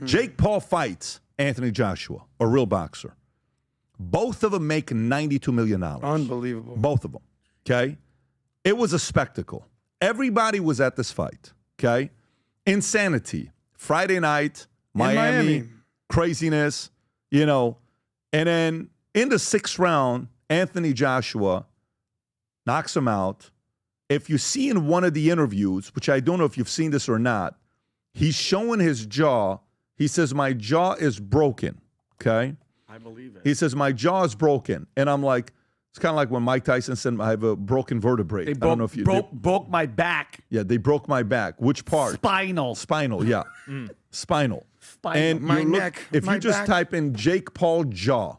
Jake Paul fights Anthony Joshua, a real boxer. Both of them make $92 million. Unbelievable. Both of them, okay? It was a spectacle. Everybody was at this fight, okay? Insanity. Friday night, Miami, craziness, you know. And then in the 6th round, Anthony Joshua knocks him out. If you see in one of the interviews, which I don't know if you've seen this or not, he's showing his jaw. He says, my jaw is broken, okay? I believe it. He says, my jaw is broken. And I'm like, it's kind of like when Mike Tyson said, I have a broken vertebrae. They I don't know if you broke my back. Yeah, they broke my back. Which part? Spinal. Spinal, yeah. Spinal. And My you look, neck, if my you just back. type in Jake Paul jaw,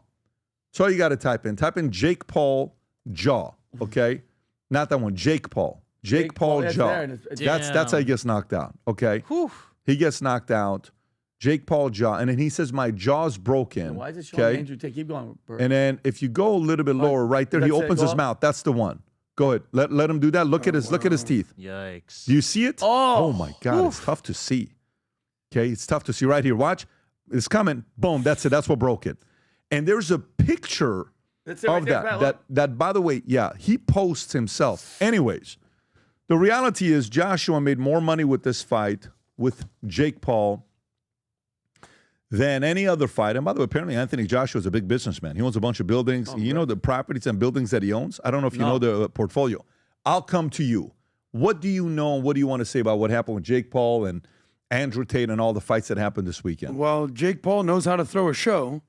that's all you got to type in. Type in Jake Paul jaw, okay? Not that one, Jake Paul. Jake Paul that's jaw. there, and That's how he gets knocked out, okay? Whew. He gets knocked out. Jake Paul jaw. And then he says, my jaw's broken. Why is it showing Andrew Tate? Keep going, Bert. And then if you go a little bit lower, right there, he That's it, opens go his up. mouth. That's the one. Go ahead. Let him do that. Look at his teeth. Yikes. Do you see it? Oh. My God. It's tough to see. Okay, it's tough to see right here. Watch. It's coming. Boom. That's it. That's what broke it. And there's a picture That's it right of there, that. Pat, That, by the way, yeah, he posts himself. Anyways, the reality is Joshua made more money with this fight with Jake Paul than any other fight. And by the way, apparently Anthony Joshua is a big businessman. He owns a bunch of buildings. You know the properties and buildings that he owns? I don't know if you know the portfolio. I'll come to you. What do you know and what do you want to say about what happened with Jake Paul and Andrew Tate and all the fights that happened this weekend? Well, Jake Paul knows how to throw a show.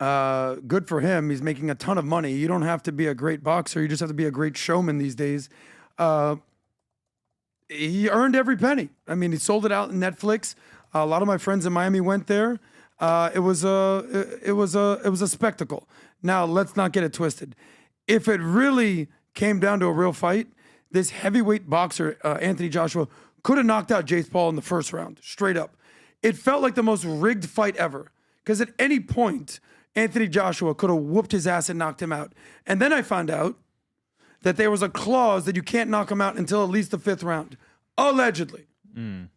Good for him. He's making a ton of money. You don't have to be a great boxer. You just have to be a great showman these days. He earned every penny. I mean, he sold it out on Netflix. A lot of my friends in Miami went there. It was a spectacle. Now, let's not get it twisted. If it really came down to a real fight, this heavyweight boxer, Anthony Joshua, could have knocked out Jake Paul in the 1st round, straight up. It felt like the most rigged fight ever. Because at any point, Anthony Joshua could have whooped his ass and knocked him out. And then I found out that there was a clause that you can't knock him out until at least the 5th round. Allegedly.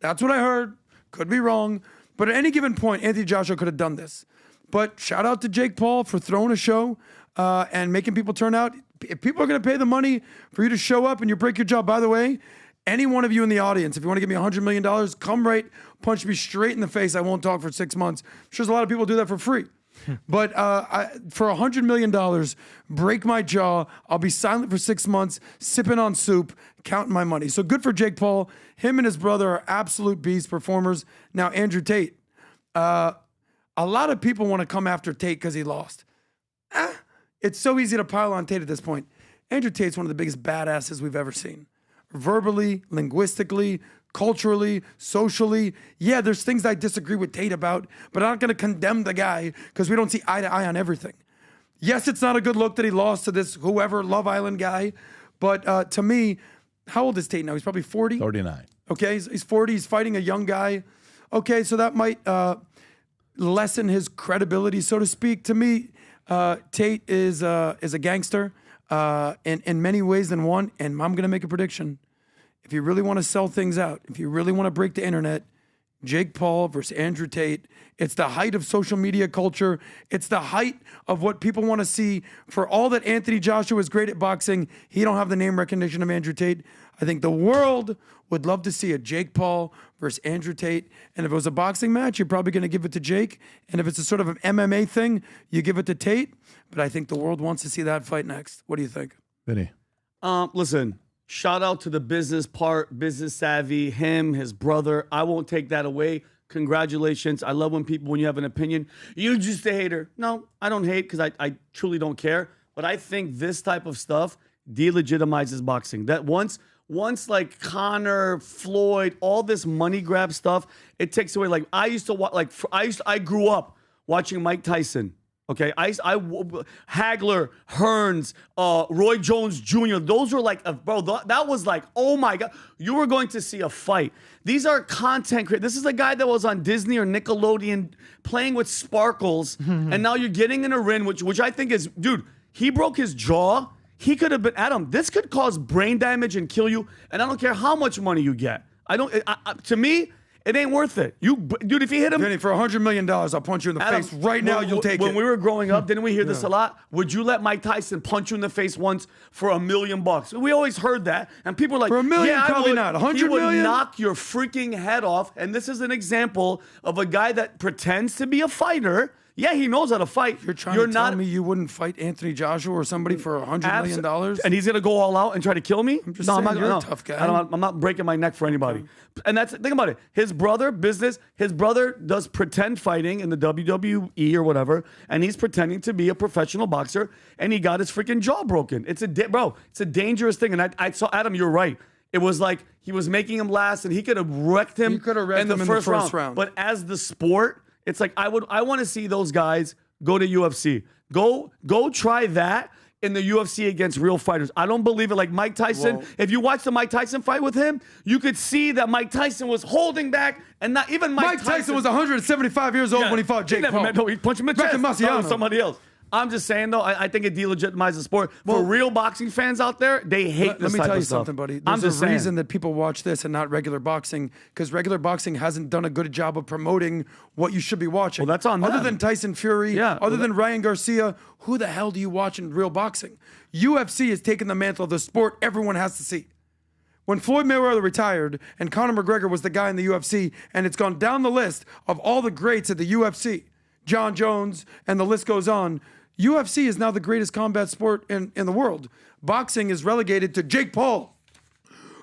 That's what I heard. Could be wrong. But at any given point, Anthony Joshua could have done this. But shout out to Jake Paul for throwing a show and making people turn out. If people are going to pay the money for you to show up and you break your jaw, by the way, any one of you in the audience, if you want to give me $100 million, come right, punch me straight in the face. I won't talk for 6 months. I'm sure there's a lot of people do that for free. But for $100 million, break my jaw. I'll be silent for 6 months, sipping on soup, counting my money. So good for Jake Paul. Him and his brother are absolute beast performers. Now, Andrew Tate. A lot of people want to come after Tate because he lost. It's so easy to pile on Tate at this point. Andrew Tate's one of the biggest badasses we've ever seen. Verbally, linguistically, culturally, socially. Yeah, there's things I disagree with Tate about, but I'm not going to condemn the guy because we don't see eye to eye on everything. Yes, it's not a good look that he lost to this whoever Love Island guy, but to me, how old is Tate now? He's probably 40? 39. Okay, he's 40. He's fighting a young guy. Okay, so that might lessen his credibility, so to speak. To me, Tate is a gangster in many ways than one, and I'm going to make a prediction. If you really want to sell things out, if you really want to break the internet, Jake Paul versus Andrew Tate, it's the height of social media culture. It's the height of what people want to see. For all that Anthony Joshua is great at boxing, he don't have the name recognition of Andrew Tate. I think the world would love to see a Jake Paul versus Andrew Tate. And if it was a boxing match, you're probably going to give it to Jake. And if it's a sort of an MMA thing, you give it to Tate. But I think the world wants to see that fight next. What do you think? Vinny. Listen, shout out to the business part, business savvy, him, his brother. I won't take that away. Congratulations. I love when you have an opinion, you're just a hater. No, I don't hate because I truly don't care. But I think this type of stuff delegitimizes boxing. That once like Conor, Floyd, all this money grab stuff, it takes away. Like I used to watch, I grew up watching Mike Tyson. Okay, Hagler, Hearns, Roy Jones Jr. Those were like, bro, that was like, oh my God, you were going to see a fight. These are content creators. This is a guy that was on Disney or Nickelodeon playing with sparkles, and now you're getting in a ring, which I think is, dude, he broke his jaw. He could have been, Adam, this could cause brain damage and kill you, and I don't care how much money you get. To me, It ain't worth it. Dude, if you hit him... Vinny, for $100 million, I'll punch you in the face right now. You'll take it. When we were growing up, didn't we hear this a lot? Would you let Mike Tyson punch you in the face once for $1 million? We always heard that. And people are like, for $1 million, yeah, probably not. 100 he would million? knock your freaking head off. And this is an example of a guy that pretends to be a fighter. Yeah, he knows how to fight. You're trying to tell me you wouldn't fight Anthony Joshua or somebody for $100 million? And he's going to go all out and try to kill me? I'm just saying, you're a tough guy. I'm not breaking my neck for anybody. And think about it. His brother does pretend fighting in the WWE or whatever, and he's pretending to be a professional boxer, and he got his freaking jaw broken. It's a dangerous thing. And I saw, Adam, you're right. It was like he was making him last, and he could have wrecked him in the first round. But as the sport... It's like I want to see those guys go to UFC. Go try that in the UFC against real fighters. I don't believe it. Like Mike Tyson, if you watch the Mike Tyson fight with him, you could see that Mike Tyson was holding back, and not even Mike Tyson was 175 years old when he fought Jake Paul. He punched him in the chest. Somebody else. I'm just saying, though, I think it delegitimizes the sport. For real boxing fans out there, they hate this type of stuff. Let me tell you something, buddy. There's a reason that people watch this and not regular boxing, because regular boxing hasn't done a good job of promoting what you should be watching. Well, that's on them. Other than Tyson Fury, other than Ryan Garcia, who the hell do you watch in real boxing? UFC has taken the mantle of the sport everyone has to see. When Floyd Mayweather retired and Conor McGregor was the guy in the UFC, and it's gone down the list of all the greats at the UFC, John Jones, and the list goes on, UFC is now the greatest combat sport in the world. Boxing is relegated to Jake Paul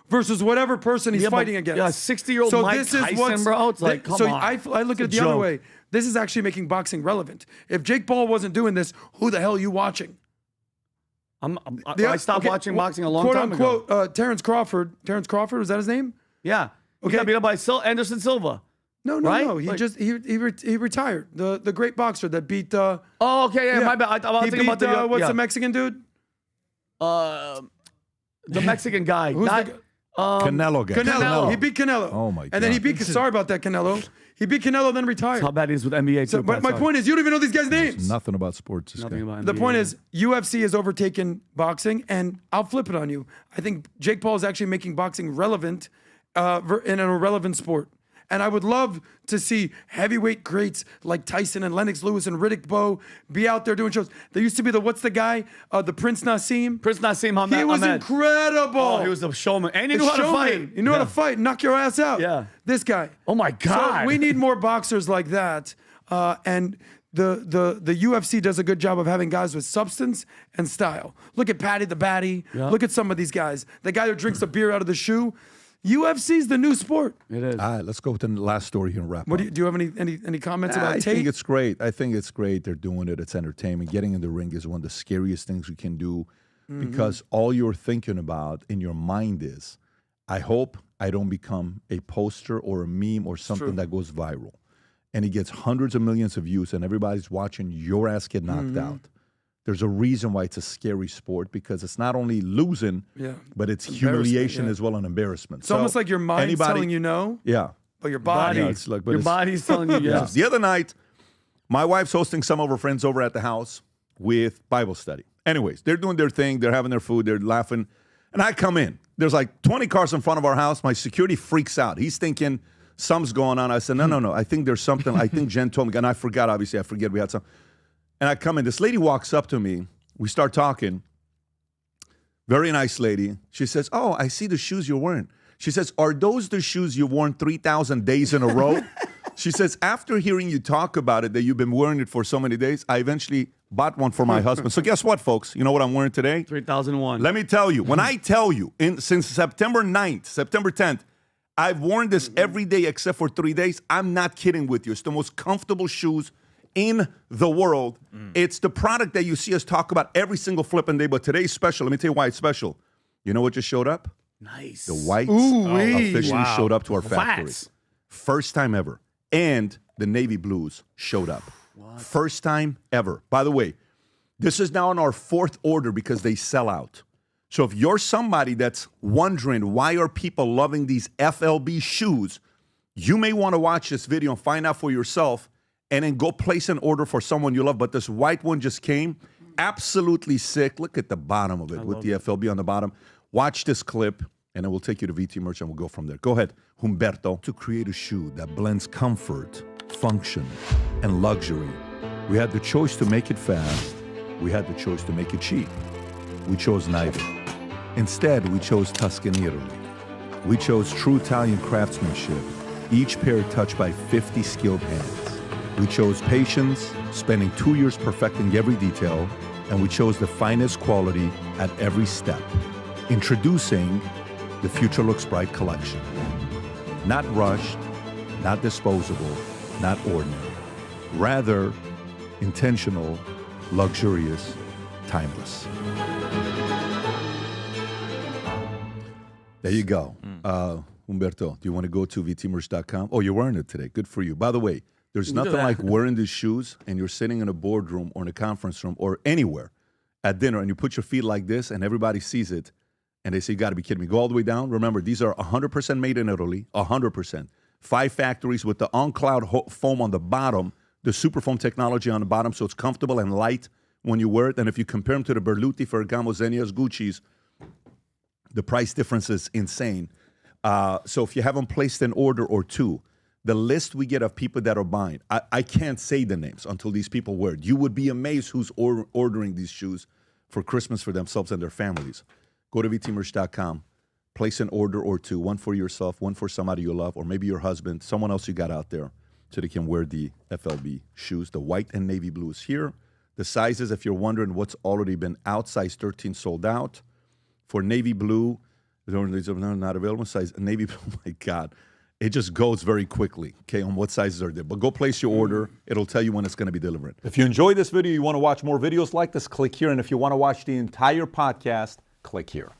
versus whatever person he's fighting against. Yeah, 60-year-old Mike Tyson, bro. It's like, come on. I look at it the other way. This is actually making boxing relevant. If Jake Paul wasn't doing this, who the hell are you watching? I stopped watching boxing a long time ago. Quote unquote, Terrence Crawford. Terrence Crawford, was that his name? Yeah. He got beat up by Anderson Silva. No. He retired. The great boxer that beat. Oh, okay, yeah, my bad. I was thinking about the what's the Mexican dude? The Mexican guy. Canelo guy. Canelo. He beat Canelo. Oh my god. And then he beat. Sorry about that, Canelo. He beat Canelo, then retired. That's how bad he is with NBA. So, but my point is, you don't even know these guys' names. Nothing about sports. The point is, UFC has overtaken boxing, and I'll flip it on you. I think Jake Paul is actually making boxing relevant in an irrelevant sport. And I would love to see heavyweight greats like Tyson and Lennox Lewis and Riddick Bowe be out there doing shows. There used to be what's the guy? The Prince Nassim. Prince Nassim. He was incredible. Oh, he was a showman. And he knew how to fight. He knew how to fight. Knock your ass out. Yeah. This guy. Oh, my God. So we need more boxers like that. And the UFC does a good job of having guys with substance and style. Look at Patty the Batty. Yeah. Look at some of these guys. The guy who drinks a beer out of the shoe. UFC's the new sport. It is. All right, let's go to the last story here and wrap up. Do you have any comments about Tate? I think it's great. I think it's great. They're doing it. It's entertainment. Getting in the ring is one of the scariest things we can do because all you're thinking about in your mind is, I hope I don't become a poster or a meme or something that goes viral. And it gets hundreds of millions of views and everybody's watching your ass get knocked out. There's a reason why it's a scary sport because it's not only losing, but it's humiliation as well and embarrassment. It's almost like your mind's telling you no. Yeah. But your body. Your body's telling you yes. The other night, my wife's hosting some of her friends over at the house with Bible study. Anyways, they're doing their thing. They're having their food. They're laughing. And I come in. There's like 20 cars in front of our house. My security freaks out. He's thinking something's going on. I said, no. I think there's something. I think Jen told me. And I forgot, obviously. I forget we had some. And I come in. This lady walks up to me. We start talking. Very nice lady. She says, oh, I see the shoes you're wearing. She says, are those the shoes you've worn 3,000 days in a row? She says, after hearing you talk about it, that you've been wearing it for so many days, I eventually bought one for my husband. So guess what, folks? You know what I'm wearing today? 3001. Let me tell you. When I tell you, since September 9th, September 10th, I've worn this every day except for 3 days. I'm not kidding with you. It's the most comfortable shoes in the world. It's the product that you see us talk about every single flipping day, but today's special. Let me tell you why it's special. You know what just showed up? Nice. The whites officially showed up to our factory. First time ever. And the navy blues showed up. What? First time ever. By the way, this is now on our 4th order because they sell out. So if you're somebody that's wondering why are people loving these FLB shoes, you may want to watch this video and find out for yourself and then go place an order for someone you love. But this white one just came. Absolutely sick. Look at the bottom of it with the FLB on the bottom. Watch this clip. and then we'll take you to VT Merch and we'll go from there. Go ahead, Humberto. To create a shoe that blends comfort, function, and luxury, we had the choice to make it fast. We had the choice to make it cheap. We chose neither. Instead, we chose Tuscany, Italy. We chose true Italian craftsmanship, each pair touched by 50 skilled hands. We chose patience, spending 2 years perfecting every detail, and we chose the finest quality at every step. Introducing the Future Looks Bright collection. Not rushed, not disposable, not ordinary. Rather, intentional, luxurious, timeless. There you go. Humberto, do you want to go to vtmerch.com? Oh, you're wearing it today. Good for you. By the way, there's nothing like wearing these shoes and you're sitting in a boardroom or in a conference room or anywhere at dinner and you put your feet like this and everybody sees it and they say, you got to be kidding me. Go all the way down. Remember, these are 100% made in Italy, 100%. 5 factories with the on-cloud foam on the bottom, the super foam technology on the bottom, so it's comfortable and light when you wear it. And if you compare them to the Berluti, Ferragamo, Zegna's, Gucci's, the price difference is insane. So if you haven't placed an order or two, the list we get of people that are buying, I can't say the names until these people wear it. You would be amazed who's ordering these shoes for Christmas for themselves and their families. Go to vtmerch.com, place an order or two, one for yourself, one for somebody you love, or maybe your husband, someone else you got out there, so they can wear the FLB shoes. The white and navy blue is here. The sizes, if you're wondering what's already been out, size 13 sold out. For navy blue, they're not available. Size navy blue, oh my God. It just goes very quickly, okay, on what sizes are there. But go place your order. It'll tell you when it's going to be delivered. If you enjoyed this video, you want to watch more videos like this, click here. And if you want to watch the entire podcast, click here.